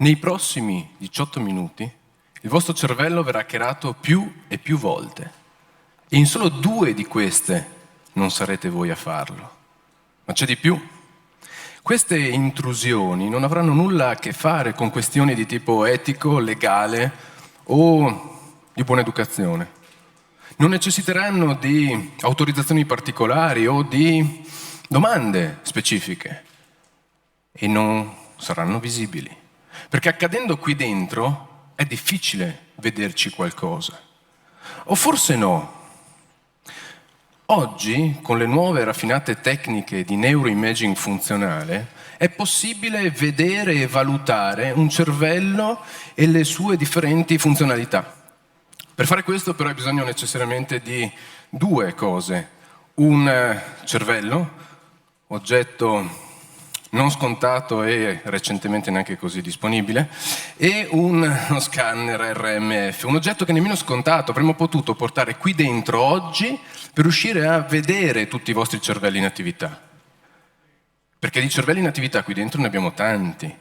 Nei prossimi 18 minuti il vostro cervello verrà hackerato più e più volte e in solo 2 di queste non sarete voi a farlo. Ma c'è di più. Queste intrusioni non avranno nulla a che fare con questioni di tipo etico, legale o di buona educazione. Non necessiteranno di autorizzazioni particolari o di domande specifiche e non saranno visibili. Perché accadendo qui dentro è difficile vederci qualcosa. O forse no. Oggi, con le nuove raffinate tecniche di neuroimaging funzionale, è possibile vedere e valutare un cervello e le sue differenti funzionalità. Per fare questo però hai bisogno necessariamente di 2 cose. Un cervello, oggetto non scontato e recentemente neanche così disponibile, e uno scanner RMF, un oggetto che nemmeno scontato avremmo potuto portare qui dentro oggi per riuscire a vedere tutti i vostri cervelli in attività. Perché di cervelli in attività qui dentro ne abbiamo tanti,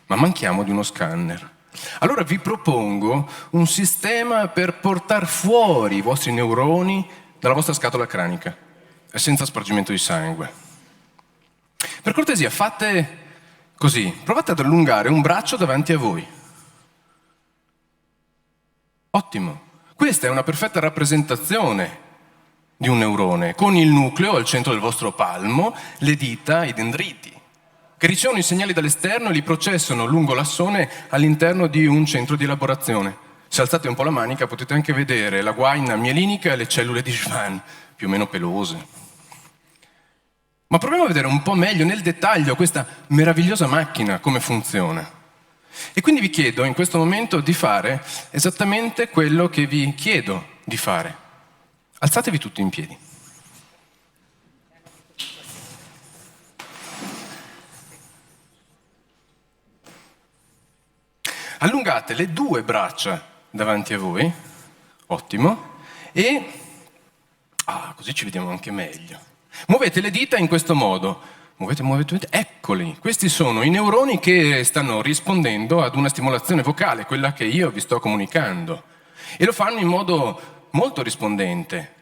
ma manchiamo di uno scanner. Allora vi propongo un sistema per portare fuori i vostri neuroni dalla vostra scatola cranica e senza spargimento di sangue. Per cortesia, fate così, provate ad allungare un braccio davanti a voi. Ottimo, questa è una perfetta rappresentazione di un neurone, con il nucleo al centro del vostro palmo, le dita, i dendriti, che ricevono i segnali dall'esterno e li processano lungo l'assone all'interno di un centro di elaborazione. Se alzate un po' la manica potete anche vedere la guaina mielinica e le cellule di Schwann, più o meno pelose. Ma proviamo a vedere un po' meglio nel dettaglio questa meravigliosa macchina, come funziona. E quindi vi chiedo in questo momento di fare esattamente quello che vi chiedo di fare. Alzatevi tutti in piedi. Allungate le 2 braccia davanti a voi, ottimo, e così ci vediamo anche meglio. Muovete le dita in questo modo, muovete, eccoli, questi sono i neuroni che stanno rispondendo ad una stimolazione vocale, quella che io vi sto comunicando, e lo fanno in modo molto rispondente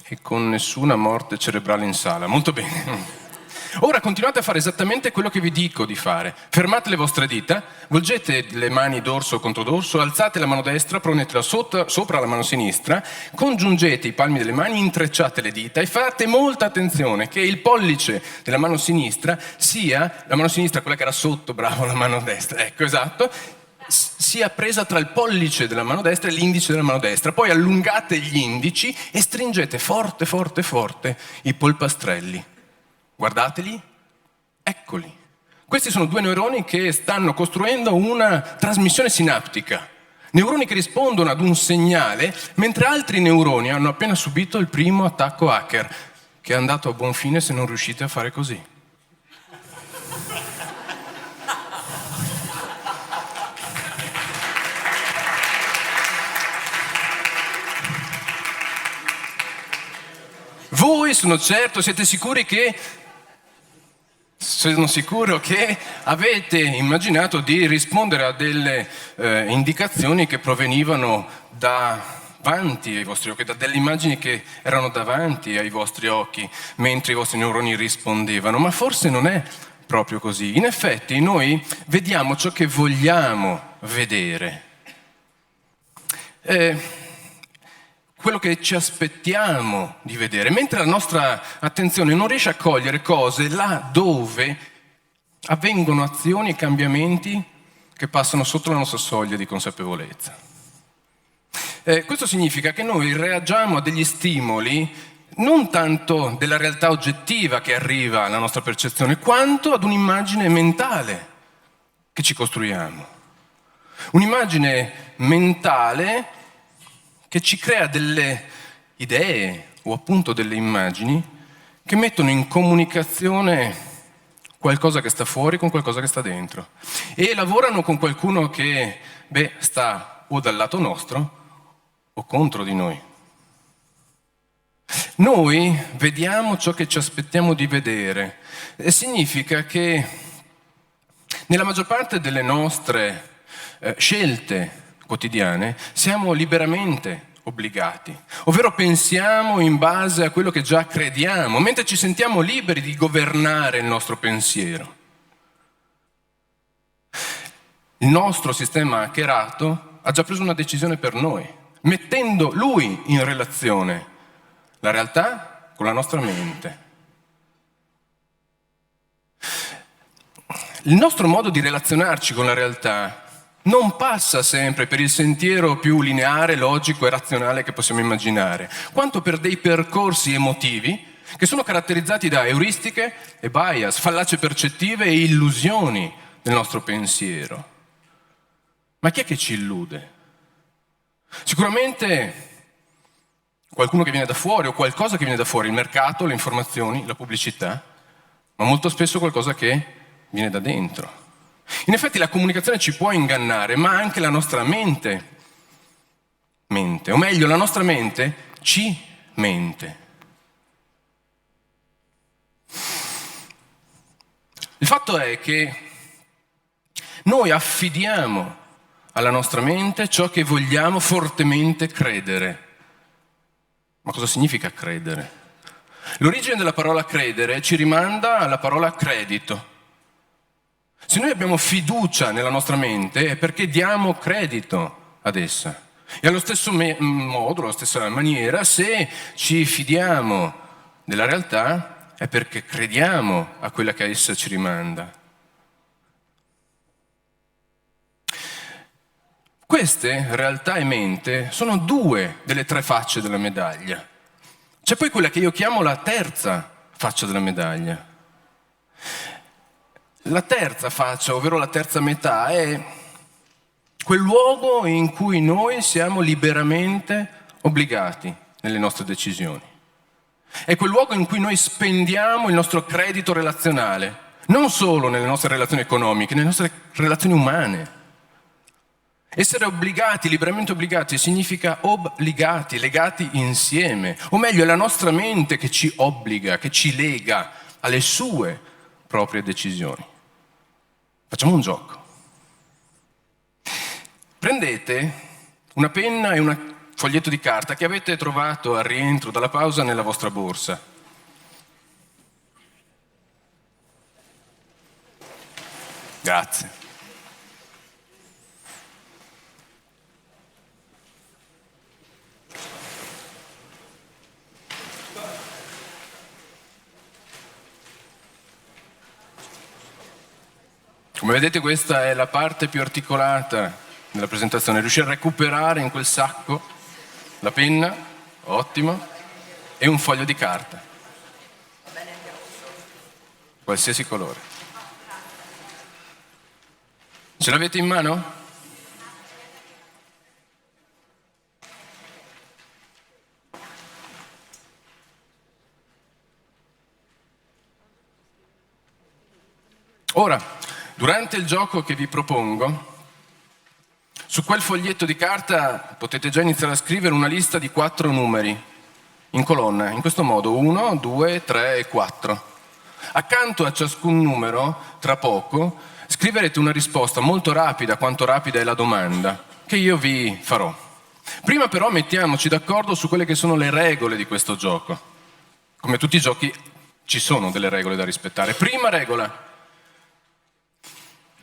e con nessuna morte cerebrale in sala, molto bene. Ora continuate a fare esattamente quello che vi dico di fare. Fermate le vostre dita, volgete le mani dorso contro dorso, alzate la mano destra, ponetela sopra la mano sinistra, congiungete i palmi delle mani, intrecciate le dita e fate molta attenzione che il pollice della mano sinistra sia, la mano sinistra quella che era sotto, bravo, la mano destra, ecco, esatto, sia presa tra il pollice della mano destra e l'indice della mano destra. Poi allungate gli indici e stringete forte, forte, forte i polpastrelli. Guardateli, eccoli. Questi sono 2 neuroni che stanno costruendo una trasmissione sinaptica. Neuroni che rispondono ad un segnale, mentre altri neuroni hanno appena subito il primo attacco hacker, che è andato a buon fine se non riuscite a fare così. Voi, sono certo, siete sicuri che... Sono sicuro che avete immaginato di rispondere a delle indicazioni che provenivano davanti ai vostri occhi, da delle immagini che erano davanti ai vostri occhi mentre i vostri neuroni rispondevano, ma forse non è proprio così. In effetti noi vediamo ciò che vogliamo vedere. Quello che ci aspettiamo di vedere, mentre la nostra attenzione non riesce a cogliere cose là dove avvengono azioni e cambiamenti che passano sotto la nostra soglia di consapevolezza. Questo significa che noi reagiamo a degli stimoli non tanto della realtà oggettiva che arriva alla nostra percezione, quanto ad un'immagine mentale che ci costruiamo. Un'immagine mentale che ci crea delle idee o appunto delle immagini che mettono in comunicazione qualcosa che sta fuori con qualcosa che sta dentro e lavorano con qualcuno che sta o dal lato nostro o contro di noi. Noi vediamo ciò che ci aspettiamo di vedere e significa che Nella maggior parte delle nostre scelte quotidiane siamo liberamente obbligati, ovvero pensiamo in base a quello che già crediamo, mentre ci sentiamo liberi di governare il nostro pensiero. Il nostro sistema hackerato ha già preso una decisione per noi, mettendo lui in relazione la realtà con la nostra mente. Il nostro modo di relazionarci con la realtà non passa sempre per il sentiero più lineare, logico e razionale che possiamo immaginare, quanto per dei percorsi emotivi che sono caratterizzati da euristiche e bias, fallacie percettive e illusioni del nostro pensiero. Ma chi è che ci illude? Sicuramente qualcuno che viene da fuori o qualcosa che viene da fuori, il mercato, le informazioni, la pubblicità, ma molto spesso qualcosa che viene da dentro. In effetti la comunicazione ci può ingannare, ma anche la nostra mente, o meglio, la nostra mente ci mente. Il fatto è che noi affidiamo alla nostra mente ciò che vogliamo fortemente credere. Ma cosa significa credere? L'origine della parola credere ci rimanda alla parola credito. Se noi abbiamo fiducia nella nostra mente è perché diamo credito ad essa. E allo stesso modo, alla stessa maniera, se ci fidiamo della realtà è perché crediamo a quella che essa ci rimanda. Queste, realtà e mente, sono due delle tre facce della medaglia. C'è poi quella che io chiamo la terza faccia della medaglia. La terza faccia, ovvero la terza metà, è quel luogo in cui noi siamo liberamente obbligati nelle nostre decisioni. È quel luogo in cui noi spendiamo il nostro credito relazionale, non solo nelle nostre relazioni economiche, nelle nostre relazioni umane. Essere obbligati, liberamente obbligati, significa obbligati, legati insieme. O meglio, è la nostra mente che ci obbliga, che ci lega alle sue proprie decisioni. Facciamo un gioco. Prendete una penna e un foglietto di carta che avete trovato al rientro dalla pausa nella vostra borsa. Grazie. Come vedete, questa è la parte più articolata della presentazione, riuscire a recuperare in quel sacco la penna, ottimo, e un foglio di carta, qualsiasi colore. Ce l'avete in mano? Ora, durante il gioco che vi propongo, su quel foglietto di carta potete già iniziare a scrivere una lista di 4 numeri in colonna, in questo modo: 1, 2, 3 e 4. Accanto a ciascun numero, tra poco, scriverete una risposta molto rapida, quanto rapida è la domanda, che io vi farò. Prima però mettiamoci d'accordo su quelle che sono le regole di questo gioco. Come tutti i giochi ci sono delle regole da rispettare. Prima regola: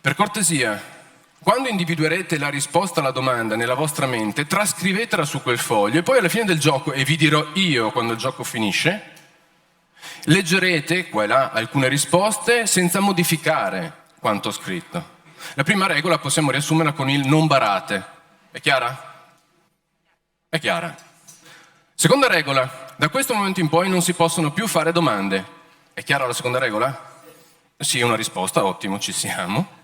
per cortesia, quando individuerete la risposta alla domanda nella vostra mente, trascrivetela su quel foglio e poi alla fine del gioco, e vi dirò io quando il gioco finisce, leggerete qua e là alcune risposte senza modificare quanto scritto. La prima regola possiamo riassumerla con il non barate. È chiara? È chiara. Seconda regola: da questo momento in poi non si possono più fare domande. È chiara la seconda regola? Sì, una risposta, ottimo, ci siamo.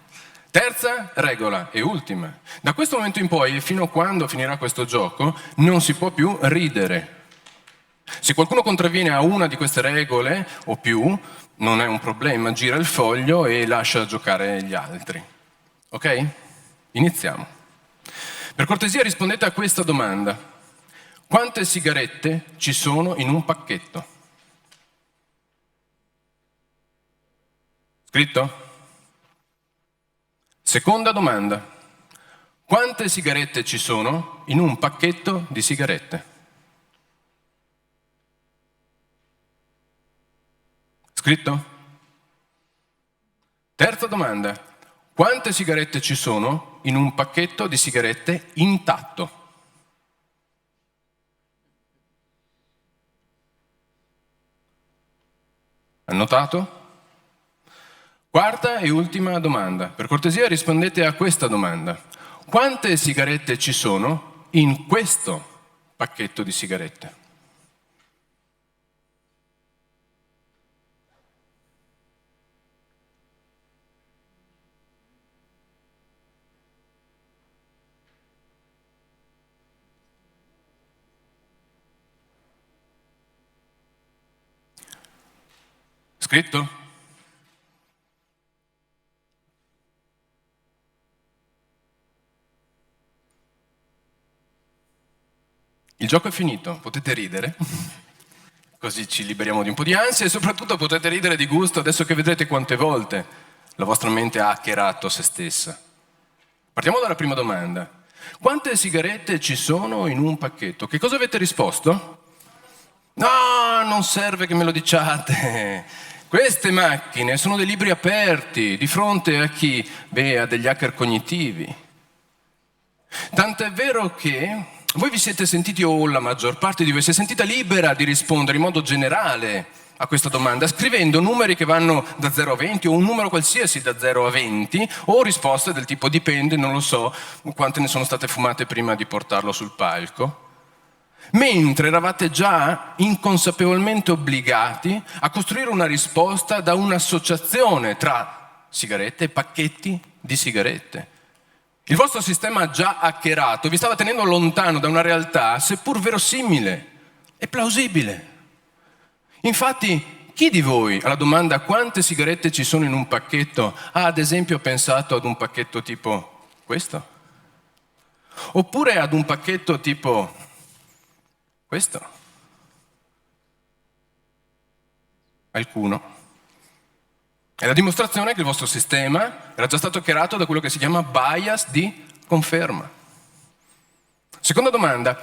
Terza regola e ultima: da questo momento in poi e fino a quando finirà questo gioco non si può più ridere. Se qualcuno contravviene a una di queste regole o più, non è un problema, gira il foglio e lascia giocare gli altri. Ok? Iniziamo. Per cortesia rispondete a questa domanda: quante sigarette ci sono in un pacchetto? Scritto? Seconda domanda. Quante sigarette ci sono in un pacchetto di sigarette? Scritto? Terza domanda. Quante sigarette ci sono in un pacchetto di sigarette intatto? Annotato? Quarta e ultima domanda. Per cortesia rispondete a questa domanda. Quante sigarette ci sono in questo pacchetto di sigarette? Scritto? Il gioco è finito, potete ridere, così ci liberiamo di un po' di ansia e soprattutto potete ridere di gusto adesso che vedrete quante volte la vostra mente ha hackerato se stessa. Partiamo dalla prima domanda. Quante sigarette ci sono in un pacchetto? Che cosa avete risposto? No, non serve che me lo diciate. Queste macchine sono dei libri aperti di fronte a chi? Beh, a degli hacker cognitivi. Tant'è vero che voi vi siete sentiti, o la maggior parte di voi si è sentita libera di rispondere in modo generale a questa domanda, scrivendo numeri che vanno da 0 a 20 o un numero qualsiasi da 0 a 20 o risposte del tipo dipende, non lo so, quante ne sono state fumate prima di portarlo sul palco. Mentre eravate già inconsapevolmente obbligati a costruire una risposta da un'associazione tra sigarette e pacchetti di sigarette. Il vostro sistema già hackerato vi stava tenendo lontano da una realtà, seppur verosimile e plausibile. Infatti, chi di voi alla domanda quante sigarette ci sono in un pacchetto ha ad esempio pensato ad un pacchetto tipo questo? Oppure ad un pacchetto tipo questo? Qualcuno? È la dimostrazione che il vostro sistema era già stato hackerato da quello che si chiama bias di conferma. Seconda domanda,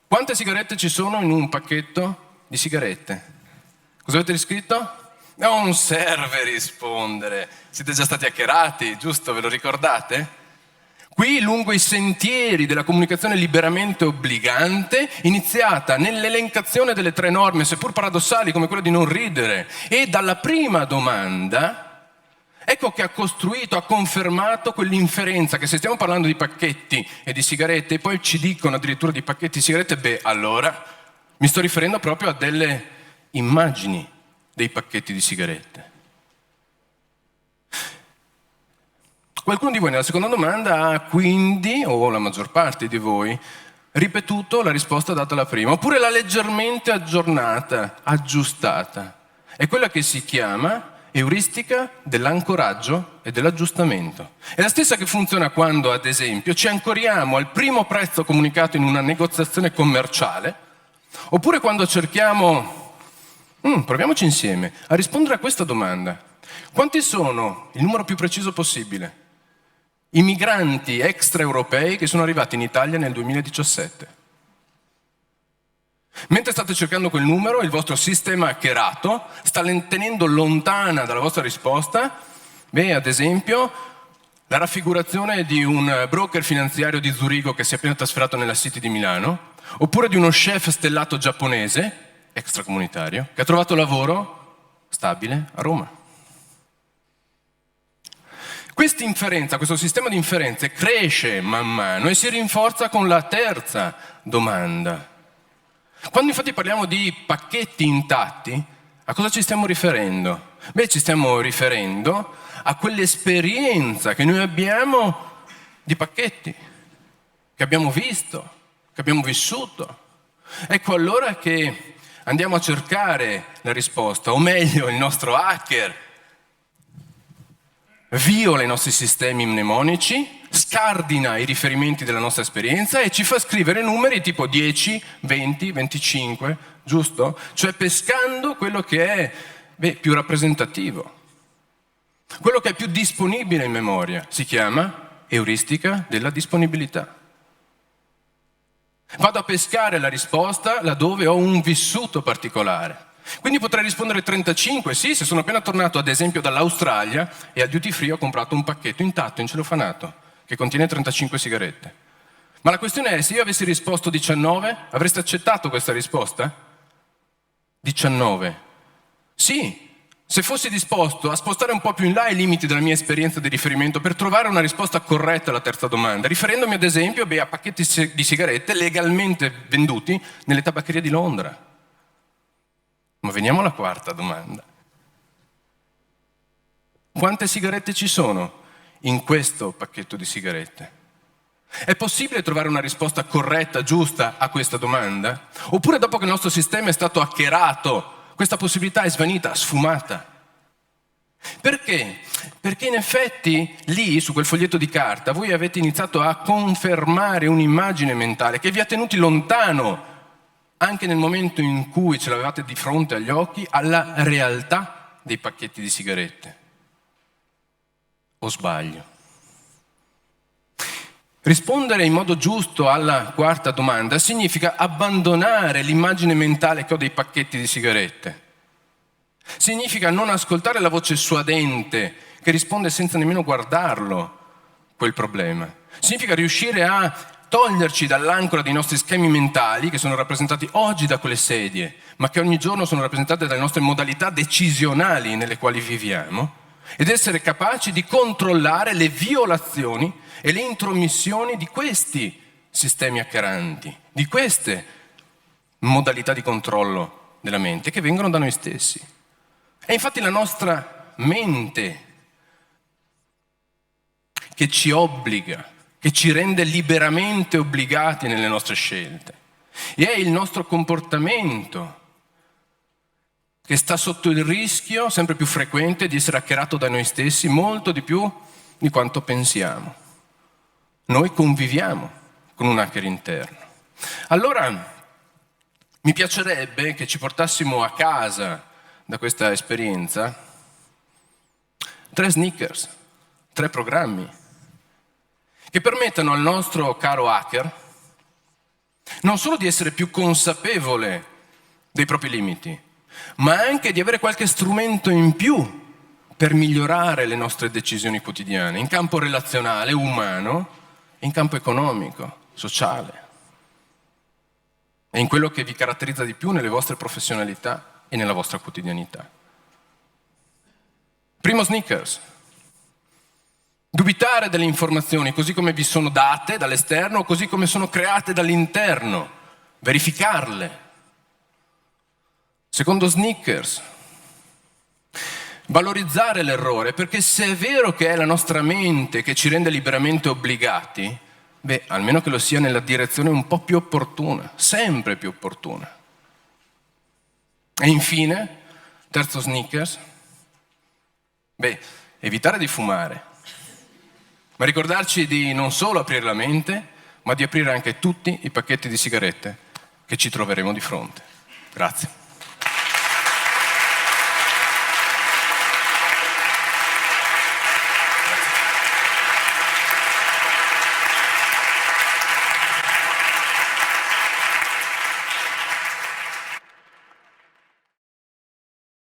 quante sigarette ci sono in un pacchetto di sigarette? Cosa avete riscritto? Non serve rispondere, siete già stati hackerati, giusto? Ve lo ricordate? Qui, lungo i sentieri della comunicazione liberamente obbligante, iniziata nell'elencazione delle 3 norme, seppur paradossali, come quella di non ridere, e dalla prima domanda, ecco che ha costruito, ha confermato quell'inferenza che se stiamo parlando di pacchetti e di sigarette, e poi ci dicono addirittura di pacchetti di sigarette, beh, allora mi sto riferendo proprio a delle immagini dei pacchetti di sigarette. Qualcuno di voi nella seconda domanda ha quindi, o la maggior parte di voi, ripetuto la risposta data alla prima, oppure l'ha leggermente aggiornata, aggiustata. È quella che si chiama euristica dell'ancoraggio e dell'aggiustamento. È la stessa che funziona quando, ad esempio, ci ancoriamo al primo prezzo comunicato in una negoziazione commerciale, oppure quando cerchiamo, proviamoci insieme, a rispondere a questa domanda. Quanti sono, il numero più preciso possibile, i migranti extraeuropei che sono arrivati in Italia nel 2017? Mentre state cercando quel numero, il vostro sistema hackerato sta tenendo lontana dalla vostra risposta, ad esempio, la raffigurazione di un broker finanziario di Zurigo che si è appena trasferato nella City di Milano, oppure di uno chef stellato giapponese, extracomunitario, che ha trovato lavoro stabile a Roma. Questa inferenza, questo sistema di inferenze cresce man mano e si rinforza con la terza domanda. Quando infatti parliamo di pacchetti intatti, a cosa ci stiamo riferendo? Ci stiamo riferendo a quell'esperienza che noi abbiamo di pacchetti, che abbiamo visto, che abbiamo vissuto. Ecco allora che andiamo a cercare la risposta, o meglio il nostro hacker viola i nostri sistemi mnemonici, scardina i riferimenti della nostra esperienza e ci fa scrivere numeri tipo 10, 20, 25, giusto? Cioè pescando quello che è più rappresentativo. Quello che è più disponibile in memoria si chiama euristica della disponibilità. Vado a pescare la risposta laddove ho un vissuto particolare. Quindi potrei rispondere 35, sì, se sono appena tornato ad esempio dall'Australia e al duty free ho comprato un pacchetto intatto in celofanato che contiene 35 sigarette. Ma la questione è, se io avessi risposto 19, avreste accettato questa risposta? 19. Sì, se fossi disposto a spostare un po' più in là i limiti della mia esperienza di riferimento per trovare una risposta corretta alla terza domanda, riferendomi ad esempio a pacchetti di sigarette legalmente venduti nelle tabaccherie di Londra. Ma veniamo alla quarta domanda. Quante sigarette ci sono in questo pacchetto di sigarette? È possibile trovare una risposta corretta, giusta a questa domanda? Oppure dopo che il nostro sistema è stato hackerato, questa possibilità è svanita, sfumata? Perché? Perché in effetti lì, su quel foglietto di carta, voi avete iniziato a confermare un'immagine mentale che vi ha tenuti lontano, anche nel momento in cui ce l'avevate di fronte agli occhi, alla realtà dei pacchetti di sigarette. O sbaglio? Rispondere in modo giusto alla quarta domanda significa abbandonare l'immagine mentale che ho dei pacchetti di sigarette. Significa non ascoltare la voce suadente che risponde senza nemmeno guardarlo quel problema. Significa riuscire a toglierci dall'ancora dei nostri schemi mentali che sono rappresentati oggi da quelle sedie, ma che ogni giorno sono rappresentate dalle nostre modalità decisionali nelle quali viviamo, ed essere capaci di controllare le violazioni e le intromissioni di questi sistemi hackeranti, di queste modalità di controllo della mente che vengono da noi stessi. È infatti la nostra mente che ci obbliga, che ci rende liberamente obbligati nelle nostre scelte. E è il nostro comportamento che sta sotto il rischio sempre più frequente di essere hackerato da noi stessi, molto di più di quanto pensiamo. Noi conviviamo con un hacker interno. Allora, mi piacerebbe che ci portassimo a casa da questa esperienza 3 sneakers, 3 programmi che permettano al nostro caro hacker non solo di essere più consapevole dei propri limiti, ma anche di avere qualche strumento in più per migliorare le nostre decisioni quotidiane in campo relazionale, umano, in campo economico, sociale e in quello che vi caratterizza di più nelle vostre professionalità e nella vostra quotidianità. Primo sneakers. Dubitare delle informazioni così come vi sono date dall'esterno o così come sono create dall'interno. Verificarle. Secondo sneakers. Valorizzare l'errore, perché se è vero che è la nostra mente che ci rende liberamente obbligati, almeno che lo sia nella direzione un po' più opportuna, sempre più opportuna. E infine, terzo sneakers, evitare di fumare. Ma ricordarci di non solo aprire la mente, ma di aprire anche tutti i pacchetti di sigarette che ci troveremo di fronte. Grazie.